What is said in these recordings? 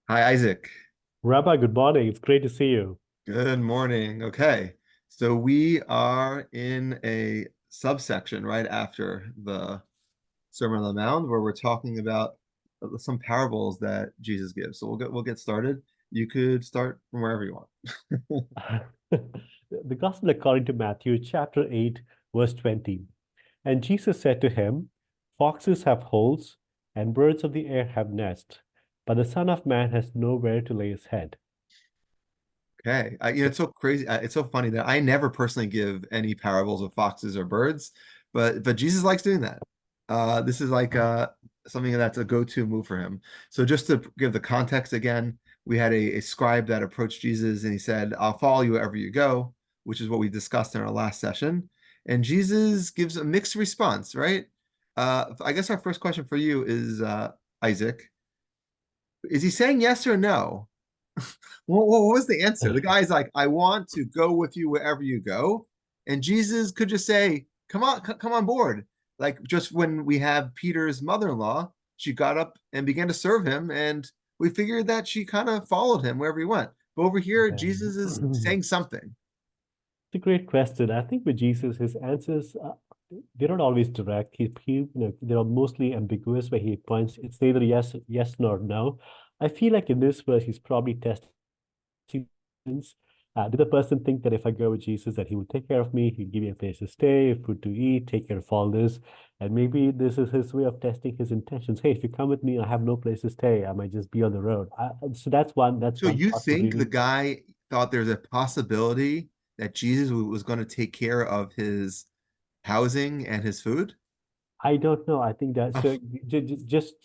Hi, Isaac. Rabbi, good morning. It's great to see you. Good morning. Okay. So we are in a subsection right after the Sermon on the Mount where we're talking about some parables that Jesus gives. So we'll get started. You could start from wherever you want. The Gospel according to Matthew, chapter 8, verse 20. And Jesus said to him, Foxes have holes, and birds of the air have nests, but the Son of Man has nowhere to lay his head. Okay. It's so crazy. It's so funny that I never personally give any parables of foxes or birds, but Jesus likes doing that. This is like something that's a go-to move for him. So just to give the context again, we had a scribe that approached Jesus and he said, "I'll follow you wherever you go," which is what we discussed in our last session. And Jesus gives a mixed response, right? I guess our first question for you is Isaac, is he saying yes or no? What was the answer? The guy's like, I want to go with you wherever you go. And Jesus could just say, come on, come on board. Like just when we have Peter's mother-in-law, she got up and began to serve him, and we figured that she kind of followed him wherever he went. But over here, Yeah. Jesus is saying something. It's a great question. I think with Jesus, his answers they're not always direct. They're mostly ambiguous, where he points. It's either yes, yes, nor no. I feel like in this verse, he's probably testing. Did the person think that if I go with Jesus, that he will take care of me, he'll give me a place to stay, food to eat, take care of all this? And maybe this is his way of testing his intentions. Hey, if you come with me, I have no place to stay. I might just be on the road. So that's So one you possible think the reading. guy thought there's a possibility that Jesus was going to take care of his housing and his food? I don't know. I think that so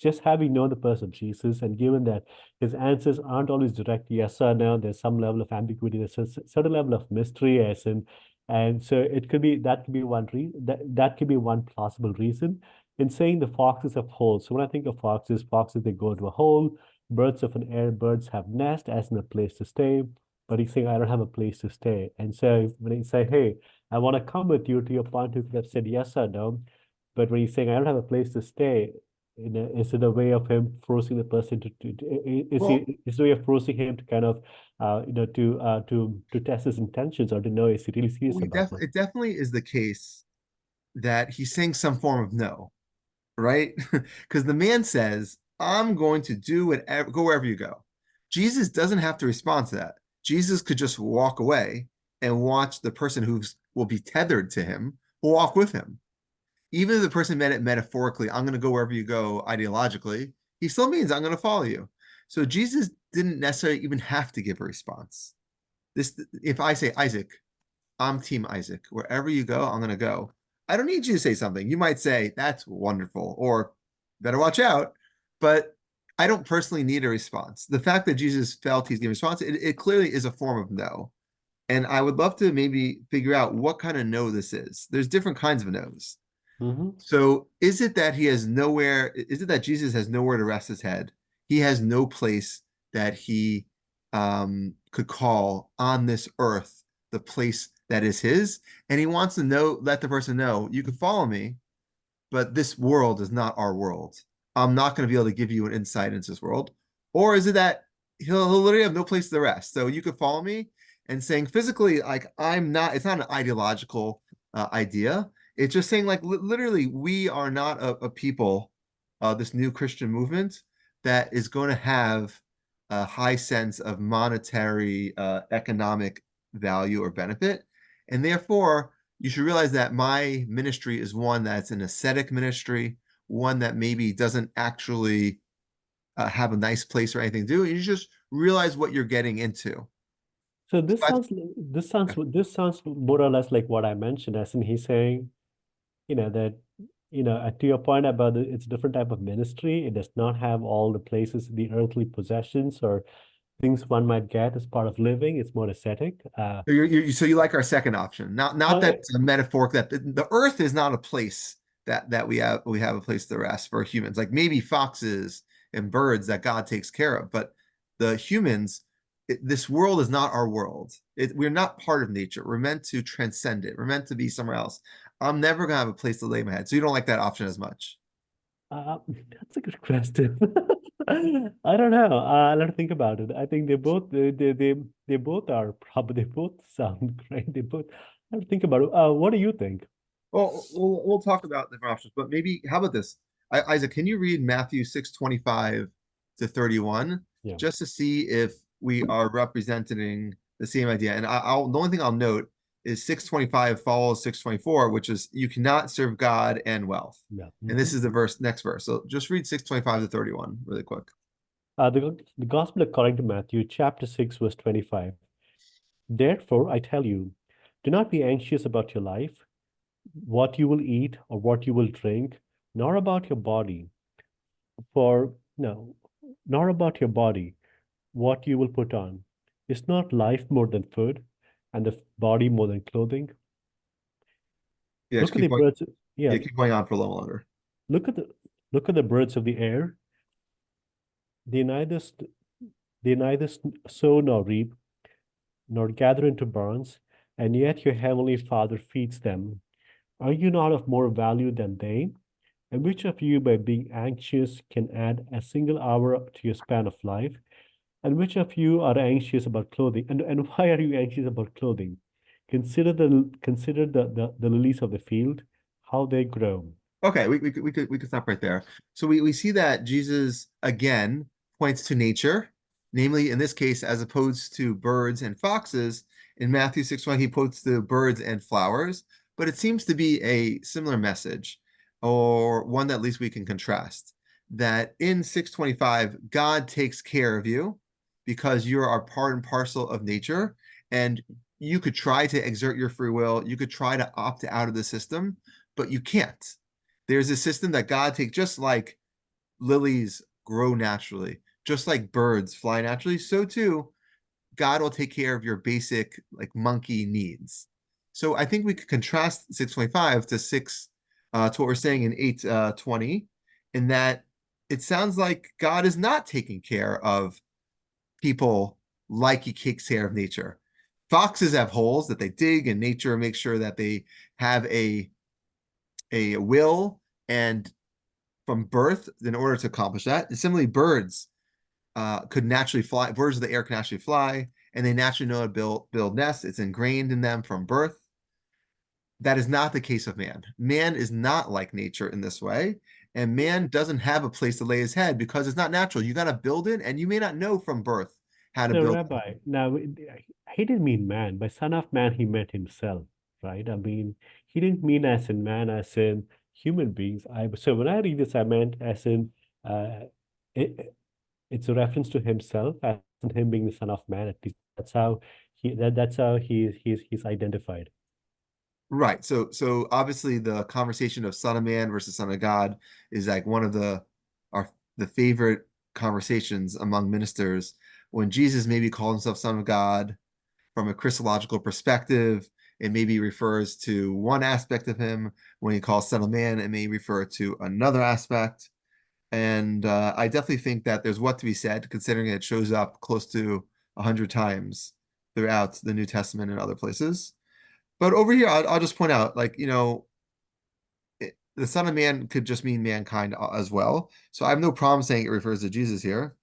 just having known the person Jesus, and given that his answers aren't always direct yes or no, there's some level of ambiguity, there's a certain level of mystery, as in, and so it could be that could be one reason that could be one plausible reason in saying the foxes have holes. So when I think of foxes they go into a hole. Birds of an air, birds have nest as in a place to stay. But he's saying I don't have a place to stay, and so when he say, "Hey, I want to come with you," to your point, you could have said yes or no. But when he's saying, I don't have a place to stay, is it a way of him forcing the person Well, is it a way of forcing him to kind of, to test his intentions or to know is he really serious about this? it definitely is the case that he's saying some form of no, right? Because the man says, I'm going to do whatever, go wherever you go. Jesus doesn't have to respond to that. Jesus could just walk away and watch the person who will be tethered to him walk with him. Even if the person meant it metaphorically, I'm going to go wherever you go ideologically, he still means I'm going to follow you. So Jesus didn't necessarily even have to give a response. This, if I say, Isaac, I'm Team Isaac. Wherever you go, I'm going to go. I don't need you to say something. You might say, that's wonderful, or better watch out. But I don't personally need a response. The fact that Jesus felt he's giving a response, it clearly is a form of no. And I would love to maybe figure out what kind of no this is. There's different kinds of no's. Hmm. So is it that he has nowhere, is it that Jesus has nowhere to rest his head? He has no place that he could call on this earth, the place that is his. And he wants to know, let the person know, you can follow me, but this world is not our world. I'm not going to be able to give you an insight into this world. Or is it that he'll literally have no place to rest? So you could follow me and saying physically, like, I'm not, it's not an ideological idea. It's just saying, like, literally, we are not a people, this new Christian movement that is going to have a high sense of monetary, economic value or benefit. And therefore, you should realize that my ministry is one that's an ascetic ministry, one that maybe doesn't actually have a nice place or anything to do. You just realize what you're getting into. So So this sounds more or less like what I mentioned, as in he's saying, that to your point about it's a different type of ministry. It does not have all the places, the earthly possessions or things one might get as part of living. It's more ascetic. so you like our second option, not Uh, that it's a metaphoric that the earth is not a place that we have a place to rest for humans, like maybe foxes and birds that God takes care of, but the humans, this world is not our world. We're not part of nature. We're meant to transcend it. We're meant to be somewhere else. I'm never gonna have a place to lay my head. So you don't like that option as much. that's a good question. I don't know. Let me think about it. I think they both are probably they both sound great. They both. Let me think about it. What do you think? Well, we'll talk about different options, but maybe how about this? Isaac, can you read Matthew 6:25 to 31 Yeah. just to see if we are representing the same idea? And I'll the only thing I'll note is 6:25 follows 6:24, which is you cannot serve God and wealth. Yeah. And this is the next verse. So just read 6:25 to 31 really quick. The Gospel according to Matthew, chapter 6, verse 25. Therefore, I tell you, do not be anxious about your life, what you will eat or what you will drink, nor about your body, for no, nor about your body, what you will put on. Is not life more than food, and the body more than clothing? Yeah, just Look at the birds. Yeah, keep going on for a little longer. look at the look at the birds of the air. They neither st- they neither sow nor reap nor gather into barns, and yet your heavenly Father feeds them. Are you not of more value than they? And which of you, by being anxious, can add a single hour to your span of life? And which of you are anxious about clothing? And why are you anxious about clothing? Consider the lilies of the field, how they grow. Okay, we could stop right there. So we see that Jesus again points to nature, namely in this case, as opposed to birds and foxes, in Matthew 6:1, he points to birds and flowers, but it seems to be a similar message, or one that at least we can contrast. That in 6:25, God takes care of you because you are part and parcel of nature, and you could try to exert your free will, you could try to opt out of the system, but you can't. There's a system that God takes, just like lilies grow naturally, just like birds fly naturally, so too God will take care of your basic like monkey needs. So I think we could contrast 6:25 to 6 to what we're saying in 8:20, in that it sounds like God is not taking care of people like he takes care of nature. Foxes have holes that they dig, and nature makes sure that they have a will and from birth in order to accomplish that. And similarly, birds could naturally fly. Birds of the air can naturally fly, and they naturally know how to build nests. It's ingrained in them from birth. That is not the case of man. Man is not like nature in this way, and man doesn't have a place to lay his head because it's not natural. You got to build it, and you may not know from birth how to Now, build. Rabbi, now he didn't mean man. By son of man, he meant himself, right? I mean, he didn't mean as in man, as in human beings. So when I read this, I meant as in it, it's a reference to himself as in him being the son of man. At least that's how he's identified. Right. So obviously the conversation of Son of Man versus Son of God is like one of the favorite conversations among ministers. When Jesus maybe called himself Son of God from a Christological perspective, it maybe refers to one aspect of him. When he calls Son of Man, it may refer to another aspect. And I definitely think that there's what to be said, considering it shows up close to 100 times throughout the New Testament and other places. But over here, I'll just point out, like, the Son of Man could just mean mankind as well. So I have no problem saying it refers to Jesus here.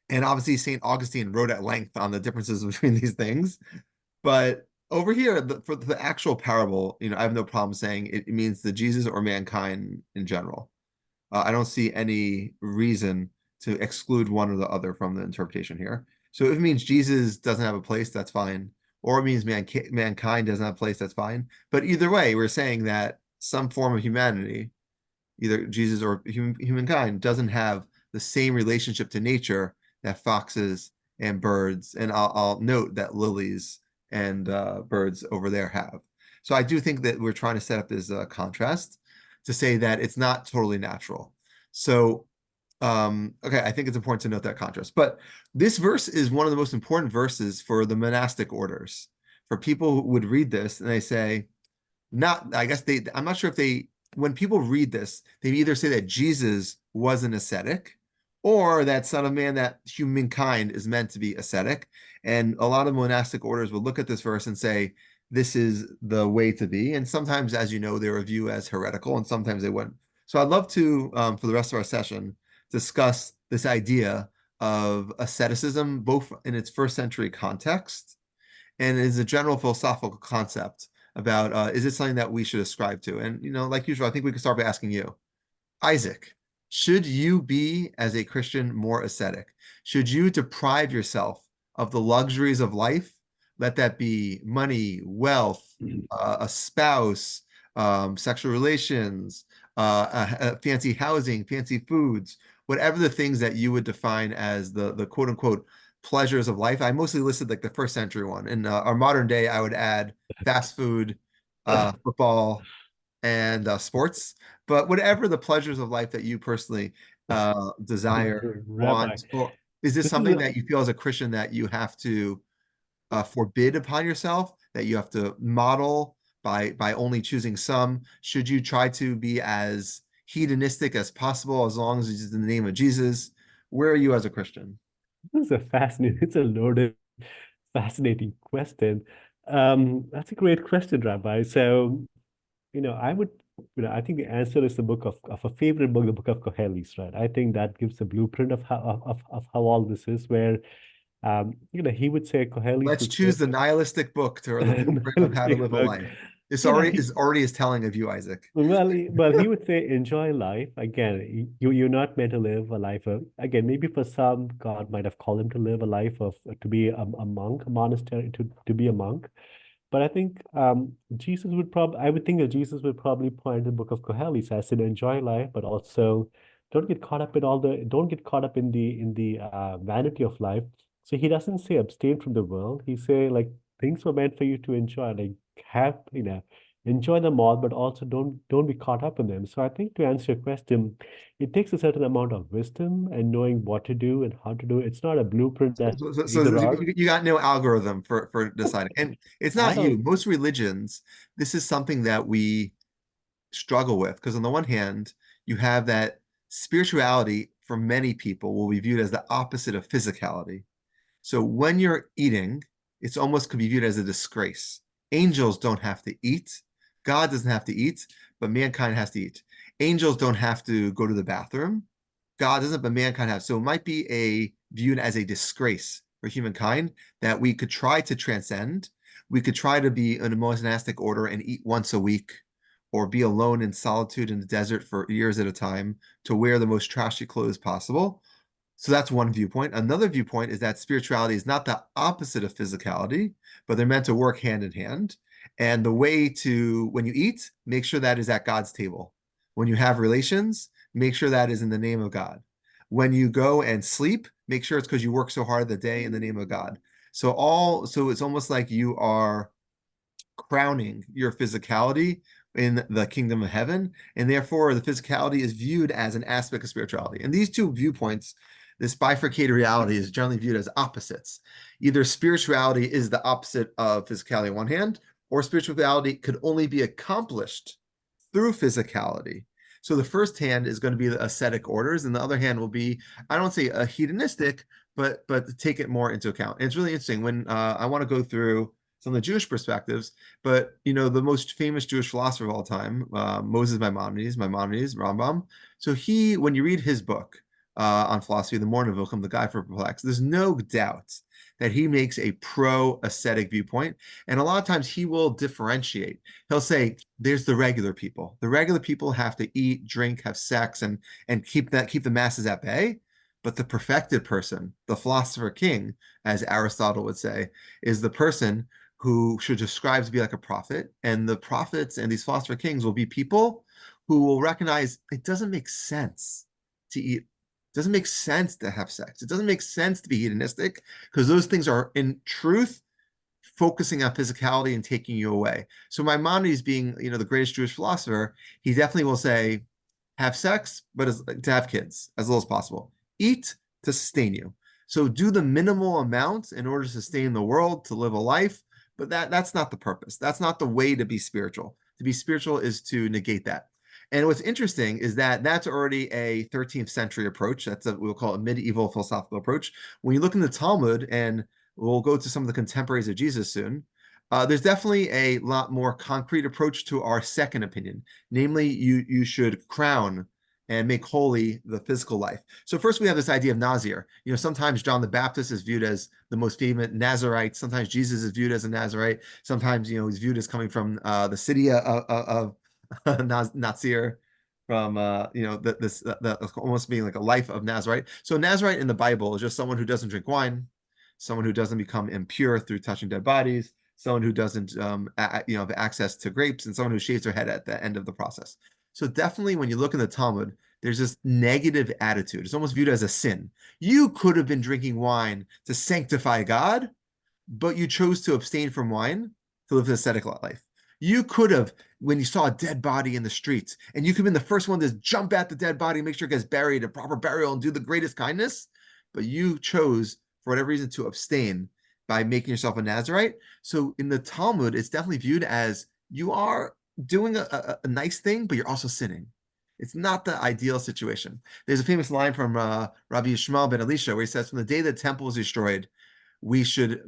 And obviously, St. Augustine wrote at length on the differences between these things. But over here, for the actual parable, I have no problem saying it means the Jesus or mankind in general. I don't see any reason to exclude one or the other from the interpretation here. So if it means Jesus doesn't have a place, that's fine. Or it means mankind doesn't have a place, that's fine. But either way, we're saying that some form of humanity, either Jesus or humankind, doesn't have the same relationship to nature that foxes and birds, and I'll note that lilies and birds over there have. So I do think that we're trying to set up this contrast to say that it's not totally natural. So okay, I think it's important to note that contrast. But this verse is one of the most important verses for the monastic orders. For people who would read this and they say, not, I guess I'm not sure if when people read this, they either say that Jesus was an ascetic or that Son of Man, that humankind is meant to be ascetic. And a lot of monastic orders will look at this verse and say, this is the way to be. And sometimes, as you know, they review as heretical and sometimes they wouldn't. So I'd love to, for the rest of our session, discuss this idea of asceticism, both in its first century context and is a general philosophical concept about is it something that we should ascribe to? And like usual, I think we could start by asking you, Isaac, should you be, as a Christian, more ascetic? Should you deprive yourself of the luxuries of life? Let that be money, wealth, a spouse, sexual relations, fancy housing, fancy foods, whatever the things that you would define as the quote unquote pleasures of life. I mostly listed like the first century one. In our modern day, I would add fast food, football, and sports. But whatever the pleasures of life that you personally desire, Rabbi, want, or is this this is something a that you feel as a Christian that you have to forbid upon yourself, that you have to model by only choosing some? Should you try to be as hedonistic as possible as long as it's in the name of Jesus? Where are you as a Christian? this is a fascinating, it's a loaded, fascinating question. That's a great question, Rabbi. So, I would, I think the answer is the book of a favorite book, the book of Koheles, right? I think that gives a blueprint of of how all this is, where he would say Koheles Let's would say choose the nihilistic book to or the blueprint of how to nihilistic live a book. life. This You know, already he is already as telling of you, Isaac. he would say enjoy life. Again, you're not meant to live a life of, again, maybe for some, God might have called him to live a life of to be a monk, a monastery, to be a monk. But I think I would think that Jesus would probably point to the book of Koheles as in enjoy life, but also don't get caught up in the vanity of life. So he doesn't say abstain from the world. He say like things were meant for you to enjoy, like have, enjoy them all, but also don't be caught up in them. So I think to answer your question, it takes a certain amount of wisdom and knowing what to do and how to do it. It's not a blueprint that So either or. you got no algorithm for deciding. And it's I not you. don't. Most religions, this is something that we struggle with because on the one hand, you have that spirituality for many people will be viewed as the opposite of physicality. So when you're eating, it's almost could be viewed as a disgrace. Angels don't have to eat. God doesn't have to eat, but mankind has to eat. Angels don't have to go to the bathroom. God doesn't, but mankind has. So it might be viewed as a disgrace for humankind that we could try to transcend. We could try to be in a monastic order and eat once a week, or be alone in solitude in the desert for years at a time to wear the most trashy clothes possible. So that's one viewpoint. Another viewpoint is that spirituality is not the opposite of physicality, but they're meant to work hand in hand. And the way to, when you eat, make sure that is at God's table. When you have relations, make sure that is in the name of God. When you go and sleep, make sure it's because you work so hard the day in the name of God. So it's almost like you are crowning your physicality in the kingdom of heaven, and therefore the physicality is viewed as an aspect of spirituality. And these two viewpoints, this bifurcated reality, is generally viewed as opposites. Either spirituality is the opposite of physicality on one hand, or spirituality could only be accomplished through physicality. So the first hand is going to be the ascetic orders, and the other hand will be, I don't say a hedonistic, but take it more into account. And it's really interesting when I want to go through some of the Jewish perspectives, but the most famous Jewish philosopher of all time, Moses Maimonides, Rambam. So when you read his book on philosophy, the Morning Nevuchim, the Guide for Perplexed, there's no doubt that he makes a pro-ascetic viewpoint, and a lot of times he will differentiate. He'll say, "There's the regular people. The regular people have to eat, drink, have sex, and keep the masses at bay." But the perfected person, the philosopher king, as Aristotle would say, is the person who should describe to be like a prophet. And the prophets and these philosopher kings will be people who will recognize it doesn't make sense to eat. It doesn't make sense to have sex. It doesn't make sense to be hedonistic because those things are in truth focusing on physicality and taking you away. So Maimonides being, the greatest Jewish philosopher, he definitely will say, have sex, but to have kids as little as possible. Eat to sustain you. So do the minimal amount in order to sustain the world, to live a life, but that's not the purpose. That's not the way to be spiritual. To be spiritual is to negate that. And what's interesting is that that's already a 13th century approach. That's we'll call it a medieval philosophical approach. When you look in the Talmud, and we'll go to some of the contemporaries of Jesus soon, there's definitely a lot more concrete approach to our second opinion. Namely, you should crown and make holy the physical life. So first we have this idea of Nazir. Sometimes John the Baptist is viewed as the most famous Nazarite. Sometimes Jesus is viewed as a Nazarite. Sometimes, he's viewed as coming from the city of Nazir, from almost being like a life of Nazarite. So Nazarite in the Bible is just someone who doesn't drink wine, someone who doesn't become impure through touching dead bodies, someone who doesn't have access to grapes, and someone who shaves their head at the end of the process. So definitely when you look in the Talmud, there's this negative attitude. It's almost viewed as a sin. You could have been drinking wine to sanctify God, but you chose to abstain from wine to live an ascetic life. You could have, when you saw a dead body in the streets, and you could have been the first one to jump at the dead body, make sure it gets buried, a proper burial, and do the greatest kindness, but you chose, for whatever reason, to abstain by making yourself a Nazarite. So in the Talmud, it's definitely viewed as you are doing a nice thing, but you're also sinning. It's not the ideal situation. There's a famous line from Rabbi Yishmael ben Elisha where he says, from the day the temple was destroyed, we should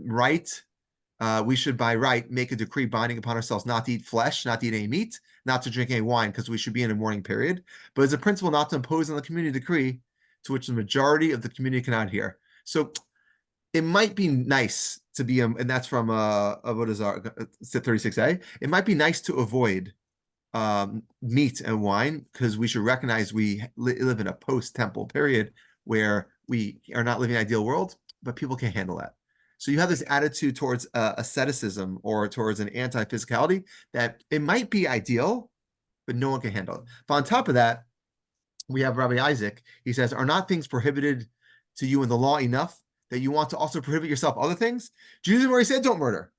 by right make a decree binding upon ourselves not to eat flesh, not to eat any meat, not to drink any wine, because we should be in a mourning period. But as a principle not to impose on the community decree to which the majority of the community cannot adhere. So it might be nice to be, and that's from what is our 36a. It might be nice to avoid meat and wine because we should recognize we live in a post-temple period where we are not living an ideal world, but people can't handle that. So you have this attitude towards asceticism or towards an anti-physicality that it might be ideal, but no one can handle it. But on top of that, we have Rabbi Isaac. He says, are not things prohibited to you in the law enough that you want to also prohibit yourself other things? Judaism already said don't murder.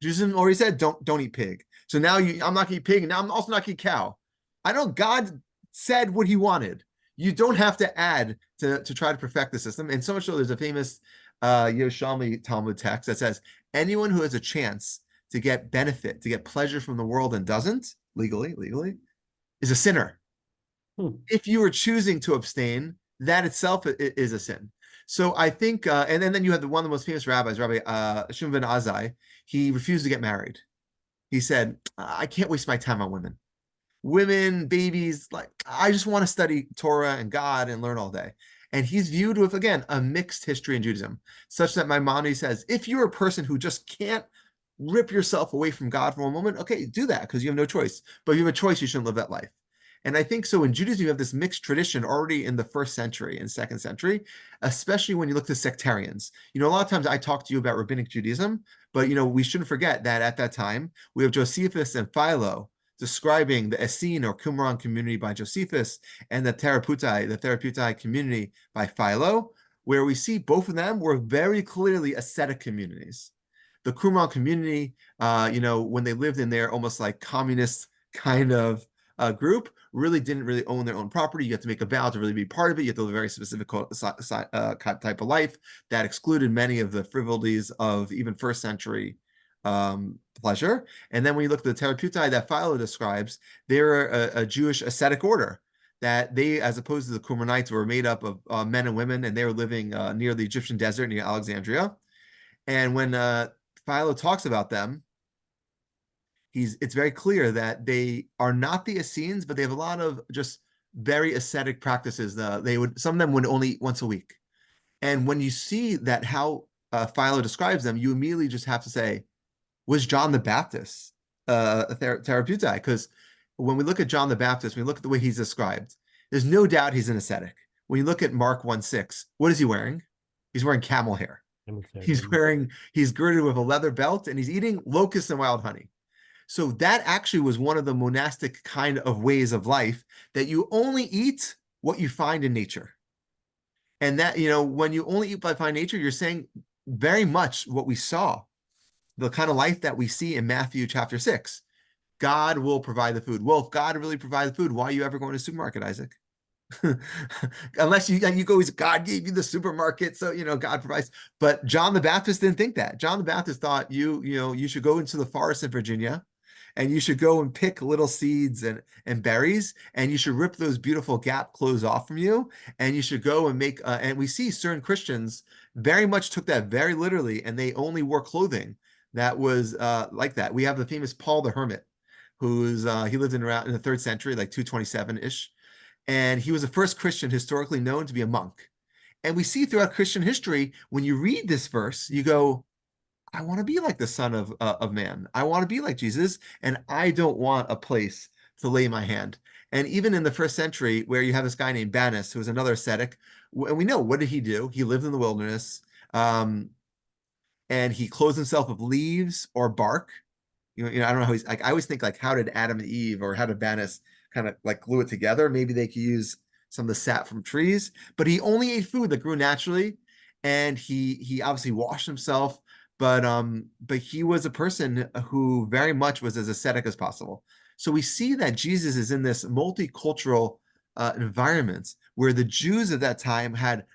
Judaism already said don't eat pig. So now I'm not gonna eat pig, and now I'm also not gonna eat cow. I know God said what he wanted. You don't have to add to try to perfect the system. And so much so there's a famous Yerushalmi Talmud text that says anyone who has a chance to get benefit, to get pleasure from the world and doesn't, legally, is a sinner. If you are choosing to abstain, that itself is a sin. So I think, and then you have one of the most famous rabbis, Rabbi Shimon ben Azzai. He refused to get married. He said, I can't waste my time on women, babies. Like, I just want to study Torah and God and learn all day. And he's viewed with, again, a mixed history in Judaism, such that Maimonides says, if you're a person who just can't rip yourself away from God for a moment, okay, do that because you have no choice. But if you have a choice, you shouldn't live that life. And I think so in Judaism, you have this mixed tradition already in the 1st century and 2nd century, especially when you look to sectarians. A lot of times I talk to you about rabbinic Judaism, but, we shouldn't forget that at that time, we have Josephus and Philo describing the Essene or Qumran community by Josephus and the Therapeutae community by Philo, where we see both of them were very clearly ascetic communities. The Qumran community, when they lived in their almost like communist kind of group, really didn't really own their own property. You have to make a vow to really be part of it. You have to live a very specific type of life that excluded many of the frivolities of even 1st century pleasure. And then when you look at the Therapeutae that Philo describes, they're a Jewish ascetic order that they, as opposed to the Qumranites, were made up of men and women, and they were living near the Egyptian desert near Alexandria. And when Philo talks about them, it's very clear that they are not the Essenes, but they have a lot of just very ascetic practices. Some of them would only eat once a week. And when you see that how Philo describes them, you immediately just have to say, was John the Baptist a Therapeutae? Because when we look at John the Baptist, when we look at the way he's described, there's no doubt he's an ascetic. When you look at Mark 1:6, what is he wearing? He's wearing camel hair. He's girded with a leather belt, and he's eating locusts and wild honey. So that actually was one of the monastic kind of ways of life, that you only eat what you find in nature. And that, when you only eat by find nature, you're saying very much what we saw, the kind of life that we see in Matthew chapter 6. God will provide the food. Well, if God really provided the food, why are you ever going to the supermarket, Isaac? Unless you go, God gave you the supermarket, so God provides. But John the Baptist didn't think that. John the Baptist thought you should go into the forest in Virginia, and you should go and pick little seeds and berries, and you should rip those beautiful Gap clothes off from you, and you should go and make. And we see certain Christians very much took that very literally, and they only wore clothing that was like that. We have the famous Paul the Hermit, who's he lived in the 3rd century, like 227-ish. And he was the first Christian historically known to be a monk. And we see throughout Christian history, when you read this verse, you go, I want to be like the Son of Man. I want to be like Jesus, and I don't want a place to lay my hand. And even in the first century, where you have this guy named Banus, who was another ascetic, and we know, what did he do? He lived in the wilderness, and he clothed himself with leaves or bark. I don't know how he's like. I always think like, how did Adam and Eve or how did Banus kind of like glue it together? Maybe they could use some of the sap from trees, but he only ate food that grew naturally, and he obviously washed himself. But he was a person who very much was as ascetic as possible. So we see that Jesus is in this multicultural environment where the Jews at that time had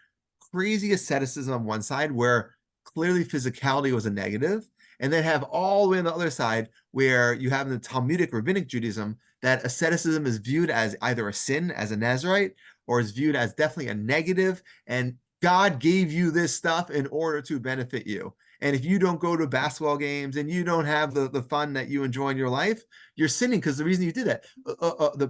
crazy asceticism on one side, where clearly physicality was a negative, and then have all the way on the other side where you have in the Talmudic rabbinic Judaism that asceticism is viewed as either a sin as a Nazirite or is viewed as definitely a negative, and God gave you this stuff in order to benefit you. And if you don't go to basketball games and you don't have the fun that you enjoy in your life, you're sinning because the reason you did that. The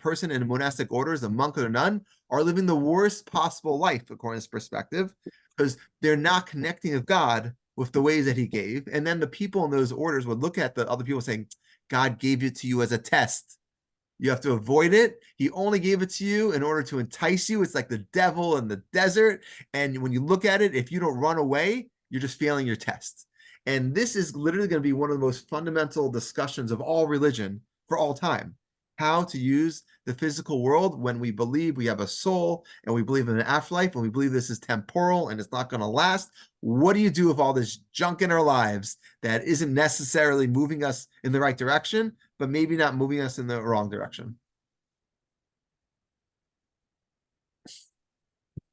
person in monastic orders, the monk or the nun, are living the worst possible life according to this perspective, because they're not connecting with God with the ways that he gave. And then the people in those orders would look at the other people saying, God gave it to you as a test. You have to avoid it. He only gave it to you in order to entice you. It's like the devil in the desert. And when you look at it, if you don't run away, you're just failing your test. And this is literally going to be one of the most fundamental discussions of all religion for all time. How to use the physical world when we believe we have a soul and we believe in an afterlife and we believe this is temporal and it's not going to last. What do you do with all this junk in our lives that isn't necessarily moving us in the right direction, but maybe not moving us in the wrong direction?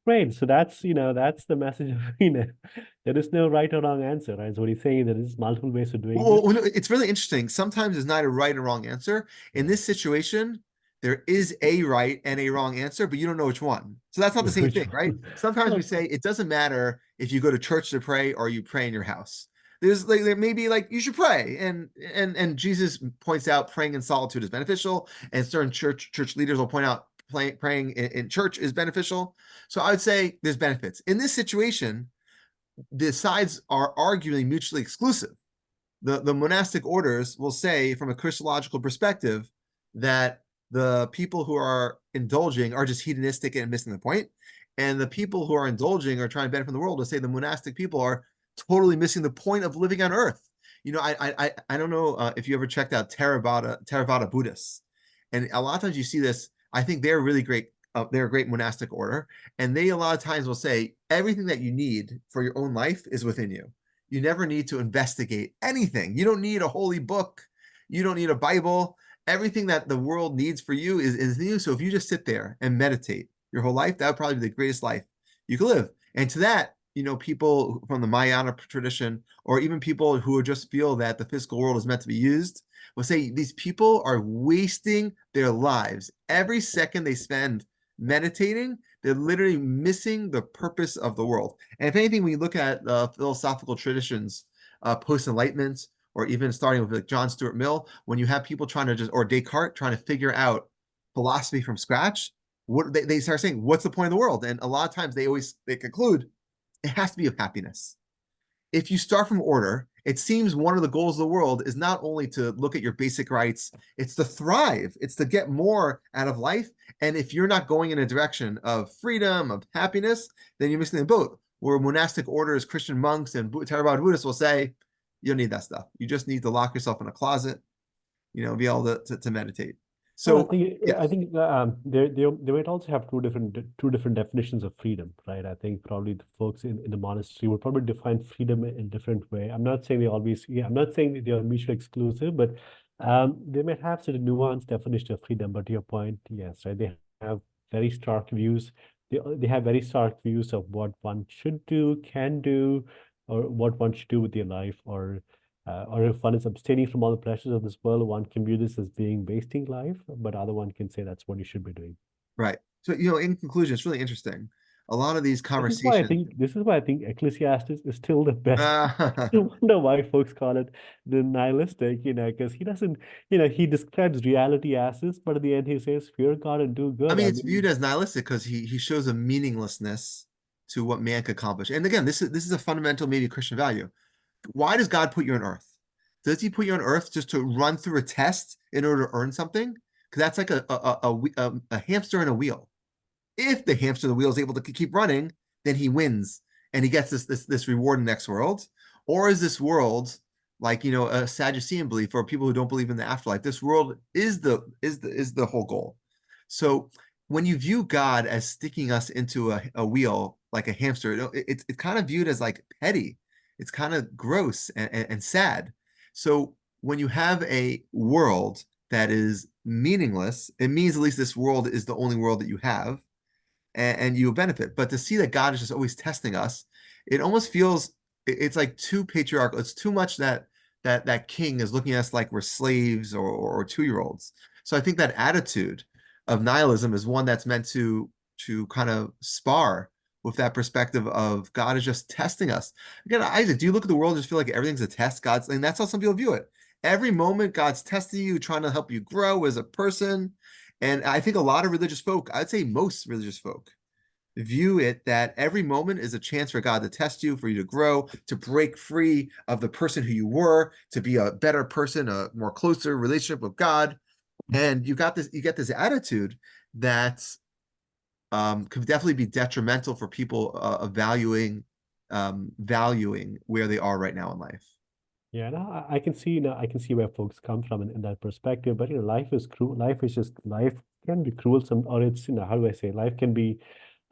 Great. So that's the message of there is no right or wrong answer, right? So what he's saying, there is multiple ways of doing this. Well, it's really interesting. Sometimes there's not a right or wrong answer. In this situation, there is a right and a wrong answer, but you don't know which one. So that's not the same Which thing, right? one? Sometimes we Well, say it doesn't matter if you go to church to pray or you pray in your house. There's like there may be like you should pray, and Jesus points out praying in solitude is beneficial, and certain church leaders will point out praying in church is beneficial. So I would say there's benefits. In this situation, the sides are arguably mutually exclusive. The monastic orders will say, from a Christological perspective, that the people who are indulging are just hedonistic and missing the point. And the people who are indulging or trying to benefit from the world will say the monastic people are totally missing the point of living on earth. I don't know if you ever checked out Theravada Buddhists, and a lot of times you see this. I think they're really great. They're a great monastic order, and they a lot of times will say everything that you need for your own life is within you. You never need to investigate anything. You don't need a holy book. You don't need a Bible. Everything that the world needs for you is in you. So if you just sit there and meditate your whole life, that would probably be the greatest life you could live. And to that, people from the Mahayana tradition, or even people who just feel that the physical world is meant to be used, will say these people are wasting their lives. Every second they spend meditating, they're literally missing the purpose of the world. And if anything, we look at philosophical traditions, post-enlightenment, or even starting with like John Stuart Mill, when you have people trying to or Descartes trying to figure out philosophy from scratch, what they start saying, what's the point of the world? And a lot of times they conclude it has to be of happiness. If you start from order, it seems one of the goals of the world is not only to look at your basic rights, it's to thrive, it's to get more out of life. And if you're not going in a direction of freedom, of happiness, then you're missing the boat. Where monastic orders, Christian monks, and Theravada Buddhists will say, you don't need that stuff. You just need to lock yourself in a closet, be able to meditate. well, I So, think yeah, I think they might also have two different definitions of freedom, right? I think probably the folks in the monastery would probably define freedom in a different way. I'm not saying they always, yeah, I'm not saying they are mutually exclusive, but they might have sort of nuanced definition of freedom. But to your point, yes, right? They have very stark views. They have very stark views of what one should do, can do, or what one should do with their life, or if one is abstaining from all the pleasures of this world, one can view this as being wasting life, but other one can say that's what you should be doing. right. So, in conclusion, it's really interesting. a lot of these conversations. This is why I think Ecclesiastes is still the best. I No wonder why folks call it the nihilistic, because he doesn't, he describes reality as is, but at the end he says, fear God and do good. mean, I it's viewed mean, as nihilistic because he shows a meaninglessness to what man could accomplish. And again, this is a fundamental, maybe Christian value. Why does God put you on earth? Does he put you on earth just to run through a test in order to earn something? Because that's like a hamster in a wheel. If the hamster in the wheel is able to keep running, then he wins and he gets this reward in the next world. Or is this world like a Sadducean belief or people who don't believe in the afterlife? This world is the whole goal. So when you view God as sticking us into a wheel like a hamster, it's kind of viewed as like petty. It's kind of gross and sad. So when you have a world that is meaningless, it means at least this world is the only world that you have, and you benefit. But to see that God is just always testing us, it almost feels it's like too patriarchal. It's too much that king is looking at us like we're slaves or 2 year olds. So I think that attitude of nihilism is one that's meant to kind of spar with that perspective of God is just testing us. Again, Isaac, do you look at the world and just feel like everything's a test? And that's how some people view it. Every moment, God's testing you, trying to help you grow as a person. And I think a lot of religious folk, I'd say most religious folk, view it that every moment is a chance for God to test you, for you to grow, to break free of the person who you were, to be a better person, a more closer relationship with God. And you get this attitude that could definitely be detrimental for people valuing where they are right now in life. yeah, no, I can see, I can see where folks come from in that perspective. But life is cruel. Life can be cruel or it's, how do I say,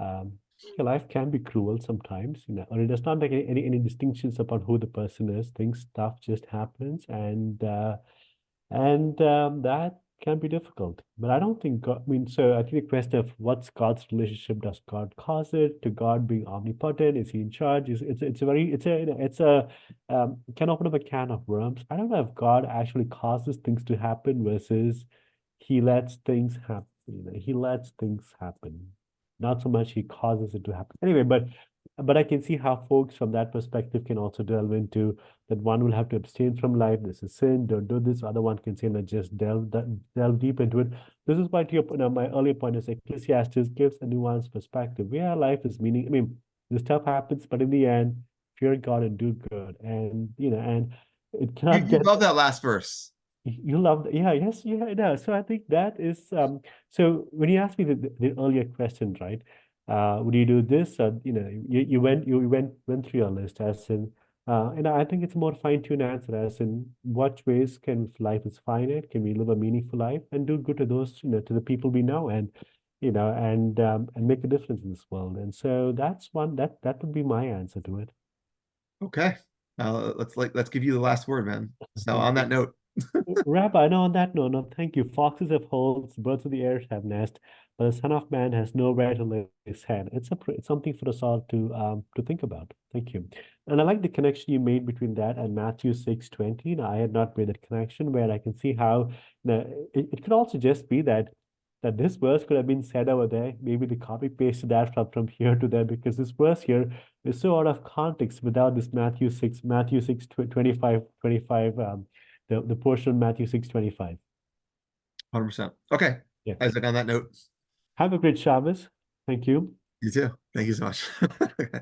um, life can be cruel sometimes, or it does not make any distinctions about who the person is. Things, stuff just happens, and that can be difficult. But I don't think God, I mean, so I think the question of what's God's relationship, does God cause it, to God being omnipotent, is he in charge? It's a very, it's a, can open up a can of worms. I don't know if God actually causes things to happen versus he lets things happen. He lets things happen. Not so much he causes it to happen. Anyway, but I can see how folks from that perspective can also delve into that one will have to abstain from life. This is sin. Don't do this. Other one can say, no, just delve deep into it. This is why, to my earlier point is Ecclesiastes gives a nuanced perspective. Where life is meaning. I mean, this stuff happens, but in the end, fear God and do good. And and it You, cannot you get. love that last verse. You love yeah, yes, yeah, no. So I think that is so when you asked me the earlier question, right? Would you do this? You went through your list as in and I think it's a more fine-tuned answer as in what ways can if life is finite, can we live a meaningful life and do good to those, to the people we know and and make a difference in this world. And so that's one that would be my answer to it. Okay. Let's give you the last word, man. So Thank on that you. note, Rabbi, no, on that note, no, thank you. Foxes have holes, birds of the air have nests, but the Son of Man has nowhere to lay his head. It's something for us all to think about. Thank you. And I like the connection you made between that and Matthew 6:20. Now, I had not made that connection where I can see how it could also just be that this verse could have been said over there. Maybe they copy pasted that from here to there because this verse here is so out of context without this Matthew 6, 25, the portion of Matthew 6:25. 100%. Okay. Yeah. Isaac, on that note, Have a great Shabbos. Thank you. you too. Thank you so much. Okay.